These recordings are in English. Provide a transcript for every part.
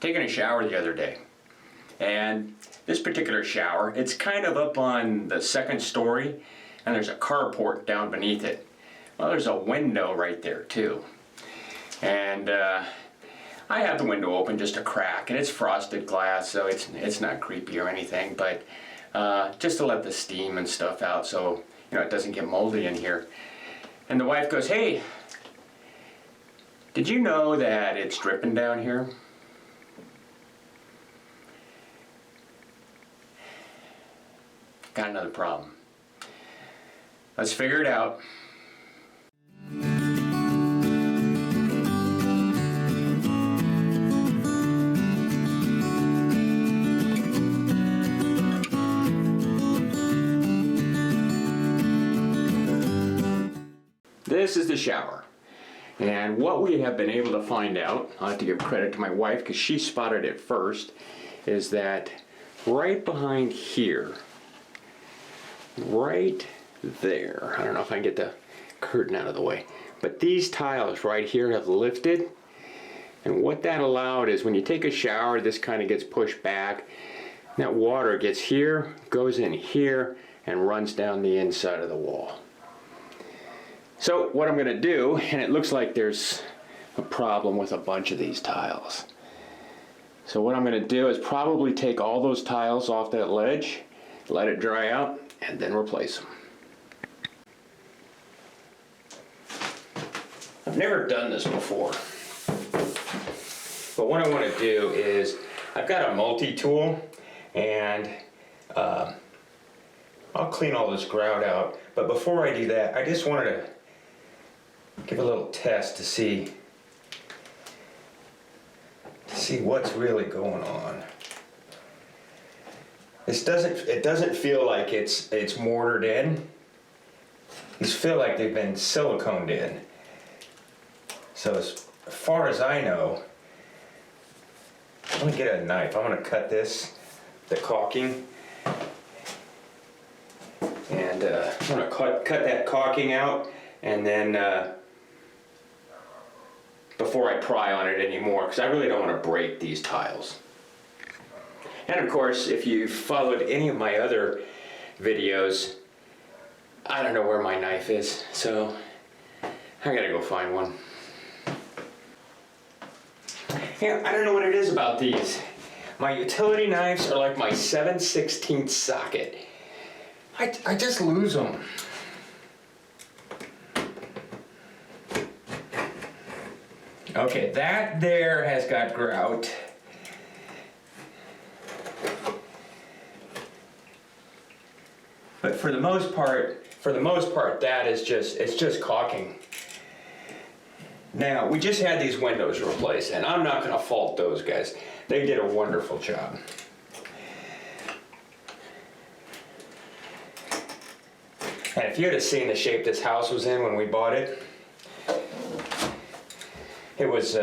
taking a shower the other day, and this particular shower, it's kind of up on the second story, and there's a carport down beneath it. Well, there's a window right there too, and I have the window open just a crack, and it's frosted glass, so it's not creepy or anything, but just to let the steam and stuff out, so it doesn't get moldy in here. And the wife goes, "Hey, did you know that it's dripping down here?" Got another problem. Let's figure it out. This is the shower. And what we have been able to find out, I have to give credit to my wife because she spotted it first, is that right behind here, right there, I don't know if I can get the curtain out of the way, but these tiles right here have lifted, and what that allowed is when you take a shower, this kind of gets pushed back, that water gets here, goes in here, and runs down the inside of the wall. So what I'm going to do, and it looks like there's a problem with a bunch of these tiles, so what I'm going to do is probably take all those tiles off that ledge, let it dry out, and then replace them. I've never done this before, but what I want to do is, I've got a multi-tool, and I'll clean all this grout out, but before I do that, I just wanted to give a little test to see what's really going on. It doesn't feel like it's mortared in. These feel like they've been siliconed in. So as far as I know, I'm gonna get a knife. I'm gonna cut the caulking, and I'm gonna cut that caulking out, and then before I pry on it anymore, because I really don't want to break these tiles. And of course, if you've followed any of my other videos, I don't know where my knife is, so I gotta go find one. Yeah, I don't know what it is about these. My utility knives are like my 7/16 socket. I just lose them. Okay, that there has got grout. But for the most part, that is just caulking. Now, we just had these windows replaced, and I'm not going to fault those guys. They did a wonderful job. And if you had seen the shape this house was in when we bought it, it was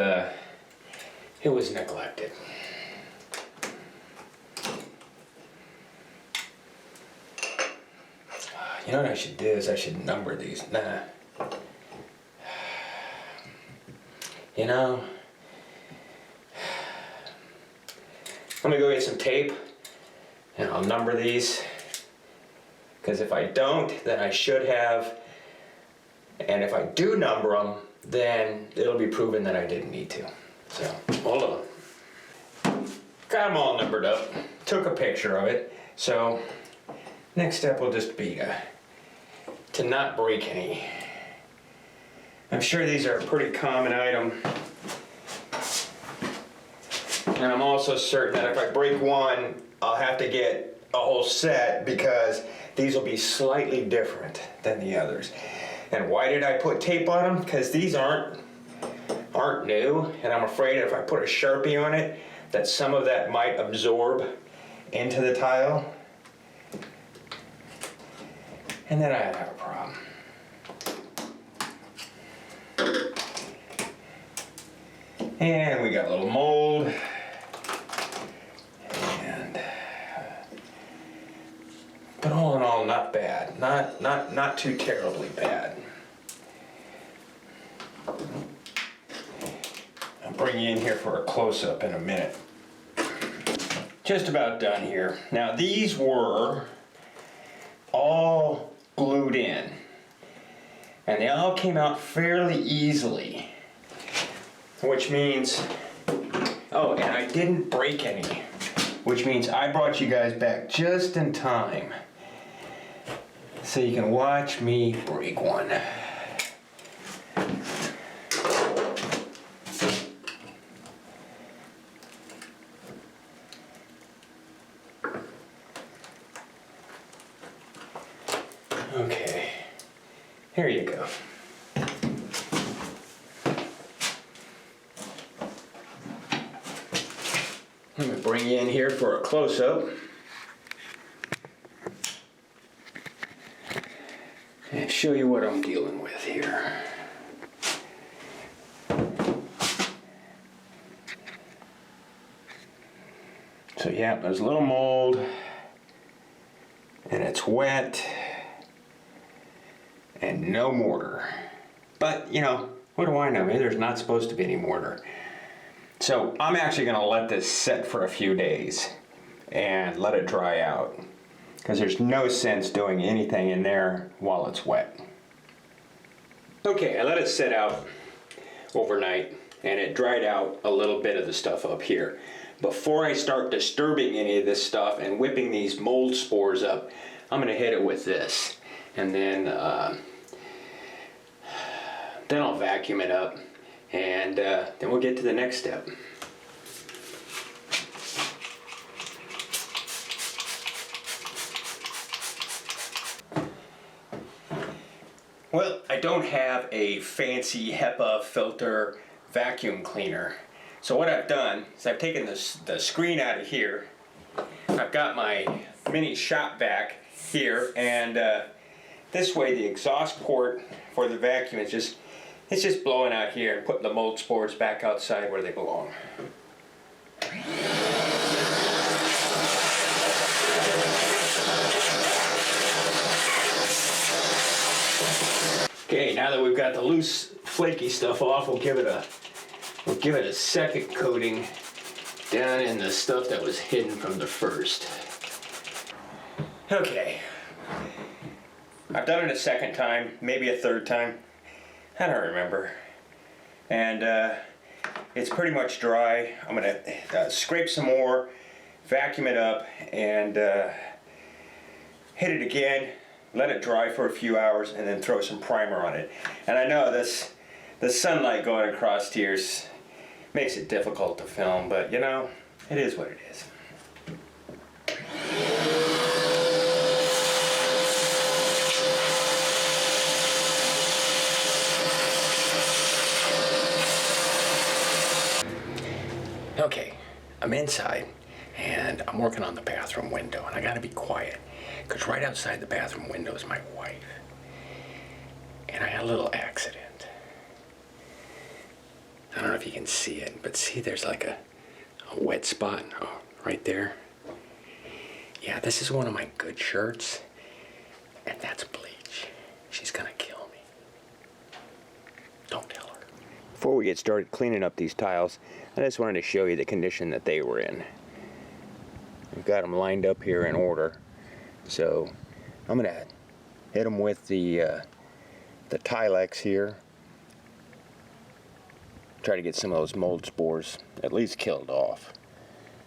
neglected. You know what I should do is I should number these. Nah. You know, I'm gonna go get some tape and I'll number these, because if I don't, then I should have, and if I do number them, then it'll be proven that I didn't need to. So, hold on. Got them all numbered up, took a picture of it, so next step will just be to not break any. I'm sure these are a pretty common item. And I'm also certain that if I break one, I'll have to get a whole set, because these will be slightly different than the others. And why did I put tape on them? Because these aren't new, and I'm afraid if I put a Sharpie on it, that some of that might absorb into the tile. And then I'd have a problem. And we got a little mold. But all in all, not bad. Not too terribly bad. I'll bring you in here for a close-up in a minute. Just about done here. Now these were all glued in, and they all came out fairly easily, which means, oh, and I didn't break any, which means I brought you guys back just in time so you can watch me break one. Okay, here you go. Let me bring you in here for a close-up and show you what I'm dealing with here. So yeah, there's a little mold and it's wet and no mortar. But, you know, what do I know? Maybe there's not supposed to be any mortar. So I'm actually gonna let this set for a few days and let it dry out, because there's no sense doing anything in there while it's wet. Okay, I let it set out overnight and it dried out a little bit of the stuff up here. Before I start disturbing any of this stuff and whipping these mold spores up, I'm gonna hit it with this, and then I'll vacuum it up, and then we'll get to the next step. Well, I don't have a fancy HEPA filter vacuum cleaner. So what I've done is I've taken the screen out of here. I've got my mini shop vac here, and this way the exhaust port for the vacuum is just blowing out here and putting the mold spores back outside where they belong. Okay, now that we've got the loose, flaky stuff off, we'll give it a second coating down in the stuff that was hidden from the first. Okay, I've done it a second time, maybe a third time. I don't remember. And it's pretty much dry. I'm gonna scrape some more, vacuum it up, and hit it again, let it dry for a few hours, and then throw some primer on it. And I know the sunlight going across here makes it difficult to film, but you know, it is what it is. Okay, I'm inside and I'm working on the bathroom window, and I gotta be quiet because right outside the bathroom window is my wife, and I had a little accident. I don't know if you can see it, but see there's like a wet spot right there. Yeah, this is one of my good shirts, and that's bleach. She's gonna kill me. Don't tell her. Before we get started cleaning up these tiles, I just wanted to show you the condition that they were in. We've got them lined up here in order, so I'm gonna hit them with the Tilex here. Try to get some of those mold spores at least killed off.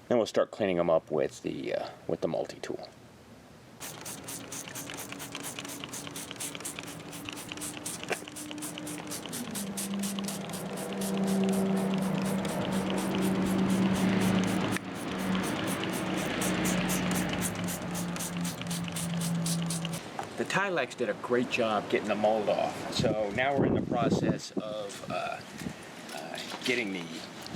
Then we'll start cleaning them up with the multi-tool. The Tilex did a great job getting the mold off, so now we're in the process of getting the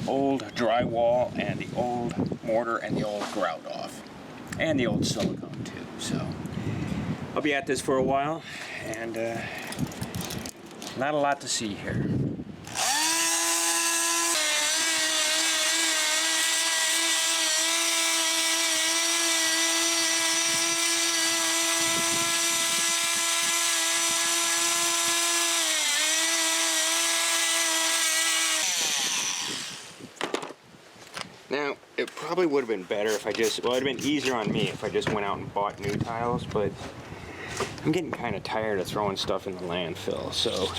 old drywall and the old mortar and the old grout off, and the old silicone too. So I'll be at this for a while, and not a lot to see here. Now, it probably would have been better if I just, well, it would have been easier on me if I just went out and bought new tiles, but I'm getting kind of tired of throwing stuff in the landfill, so I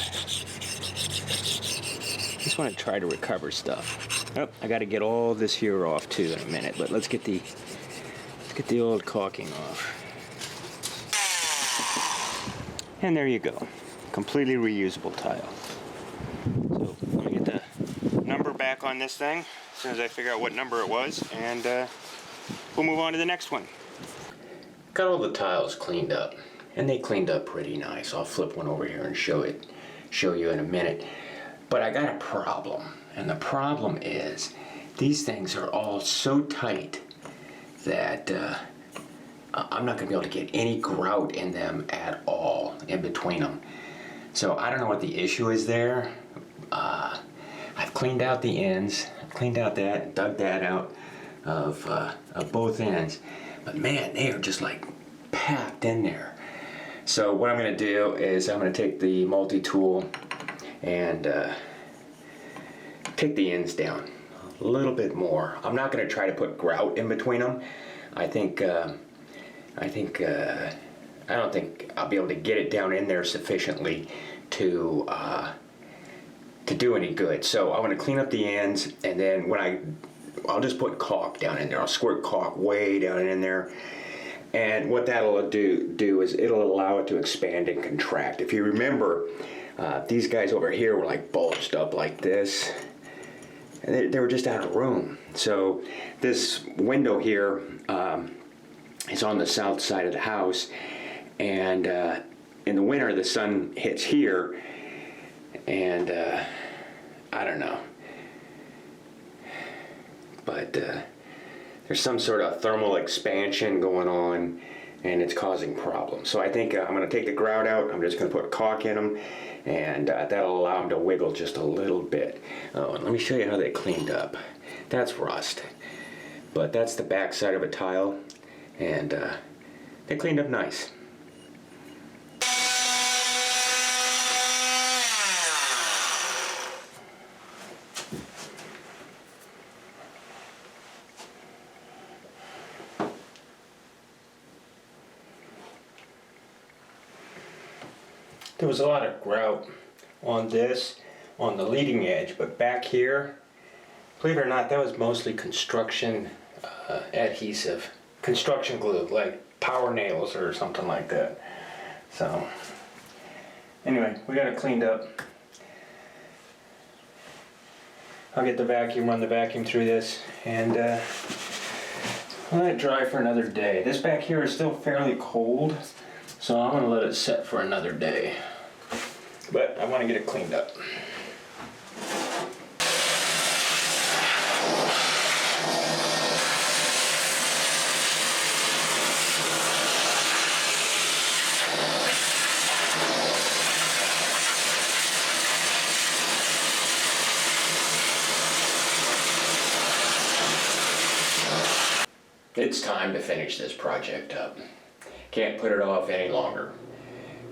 just want to try to recover stuff. Oh, I got to get all this here off too in a minute, but let's get the old caulking off. And there you go. Completely reusable tile. So let me get the number back on this thing as soon as I figure out what number it was, and we'll move on to the next one. Got all the tiles cleaned up, and they cleaned up pretty nice. I'll flip one over here and show you in a minute. But I got a problem, and the problem is these things are all so tight that I'm not going to be able to get any grout in them at all in between them. So I don't know what the issue is there. I've cleaned out the ends, cleaned out that, dug that out of both ends. But man, they are just like packed in there. So what I'm going to do is I'm going to take the multi-tool and take the ends down a little bit more. I'm not going to try to put grout in between them. I don't think I'll be able to get it down in there sufficiently to do any good. So I'm going to clean up the ends, and then I'll just put caulk down in there. I'll squirt caulk way down in there, and what that'll do is it'll allow it to expand and contract. If you remember, these guys over here were like bulged up like this, and they were just out of room. So this window here is on the south side of the house, and in the winter the sun hits here, and I don't know, but there's some sort of thermal expansion going on, and it's causing problems. So I think I'm going to take the grout out. I'm just going to put caulk in them, and that'll allow them to wiggle just a little bit. Oh, and let me show you how they cleaned up. That's rust, but that's the back side of a tile, and they cleaned up nice. There was a lot of grout on this, on the leading edge, but back here, believe it or not, that was mostly construction adhesive, construction glue, like power nails or something like that. So, anyway, we got it cleaned up. I'll get the vacuum, run the vacuum through this, and I'll let it dry for another day. This back here is still fairly cold, so I'm going to let it set for another day. But I want to get it cleaned up. It's time to finish this project up. Can't put it off any longer.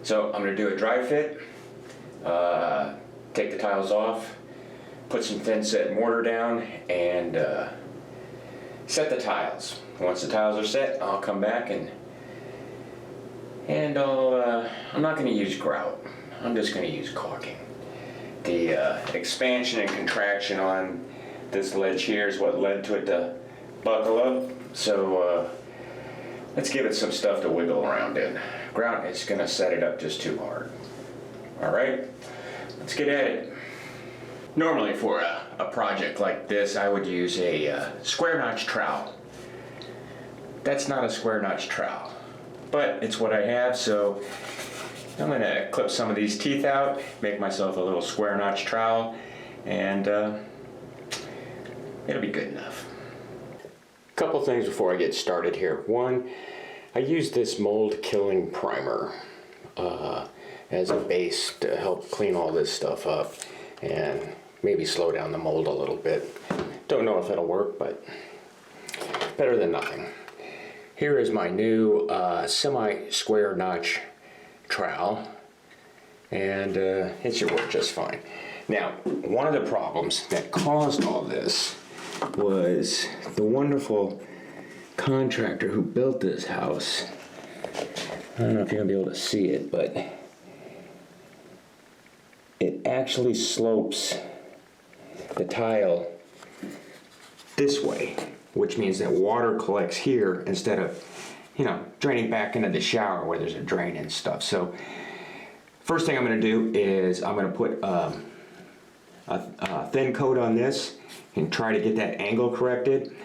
So I'm going to do a dry fit, take the tiles off, put some thin set mortar down, and set the tiles. Once the tiles are set, I'll come back and I'm not going to use grout. I'm just going to use caulking. The expansion and contraction on this ledge here is what led to it to buckle up. So let's give it some stuff to wiggle around in. Grout is going to set it up just too hard. All right, let's get at it. Normally for a project like this, I would use a square notch trowel. That's not a square notch trowel, but it's what I have, so I'm going to clip some of these teeth out, make myself a little square notch trowel, and it'll be good enough. Couple things before I get started here. One, I use this mold killing primer as a base to help clean all this stuff up and maybe slow down the mold a little bit. Don't know if it'll work, but better than nothing. Here is my new semi-square notch trowel, and it should work just fine. Now, one of the problems that caused all this was the wonderful contractor who built this house. I don't know if you're gonna be able to see it, but it actually slopes the tile this way, which means that water collects here instead of, draining back into the shower where there's a drain and stuff. So first thing I'm gonna do is I'm gonna put a thin coat on this and try to get that angle corrected.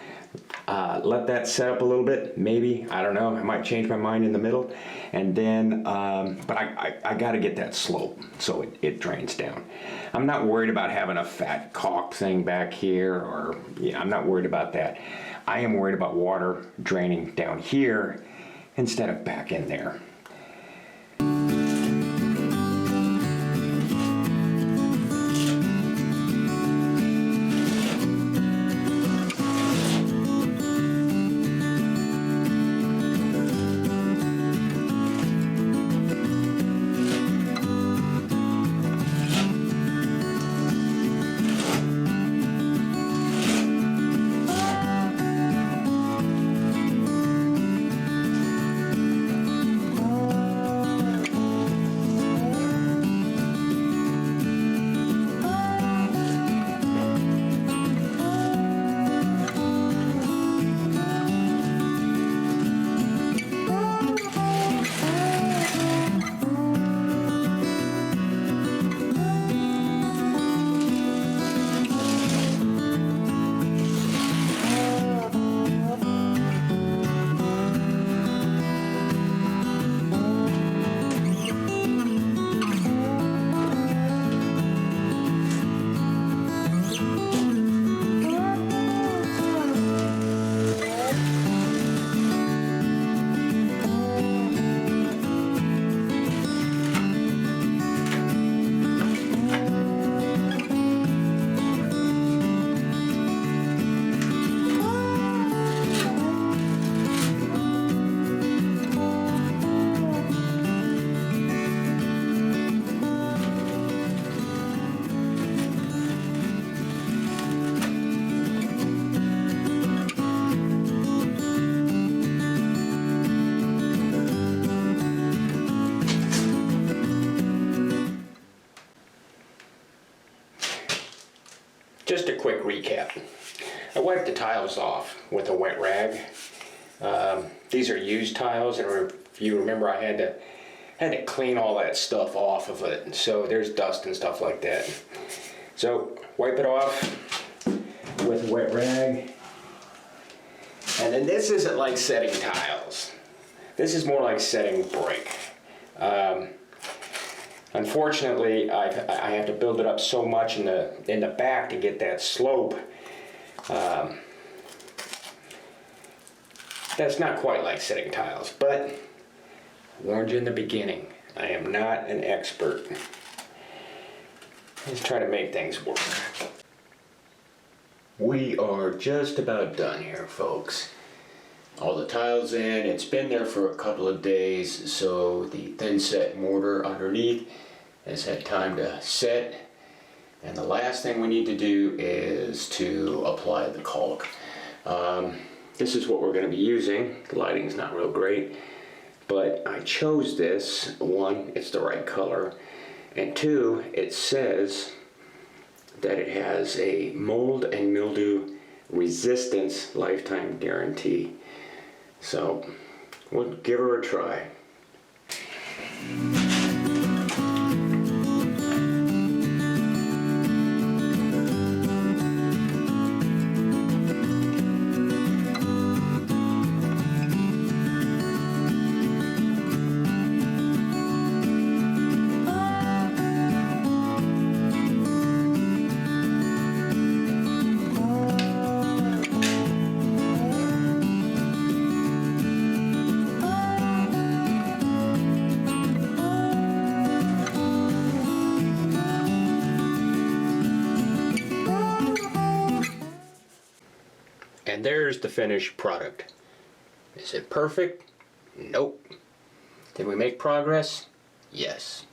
Let that set up a little bit, maybe, I don't know, I might change my mind in the middle. And then, but I gotta get that slope so it drains down. I'm not worried about having a fat caulk thing back here, or, I'm not worried about that. I am worried about water draining down here instead of back in there. Just a quick recap. I wiped the tiles off with a wet rag. These are used tiles, and if you remember, I had to clean all that stuff off of it. So there's dust and stuff like that. So wipe it off with a wet rag. And then this isn't like setting tiles. This is more like setting brick. Unfortunately, I have to build it up so much in the back to get that slope. That's not quite like setting tiles, but I warned you in the beginning, I am not an expert. Let's try to make things work. We are just about done here, folks. All the tiles in, it's been there for a couple of days, so the thin set mortar underneath has had time to set. And the last thing we need to do is to apply the caulk. This is what we're going to be using. The lighting's not real great, but I chose this. One, it's the right color, and two, it says that it has a mold and mildew resistance lifetime guarantee. So we'll give her a try. And there's the finished product. Is it perfect? Nope. Did we make progress? Yes.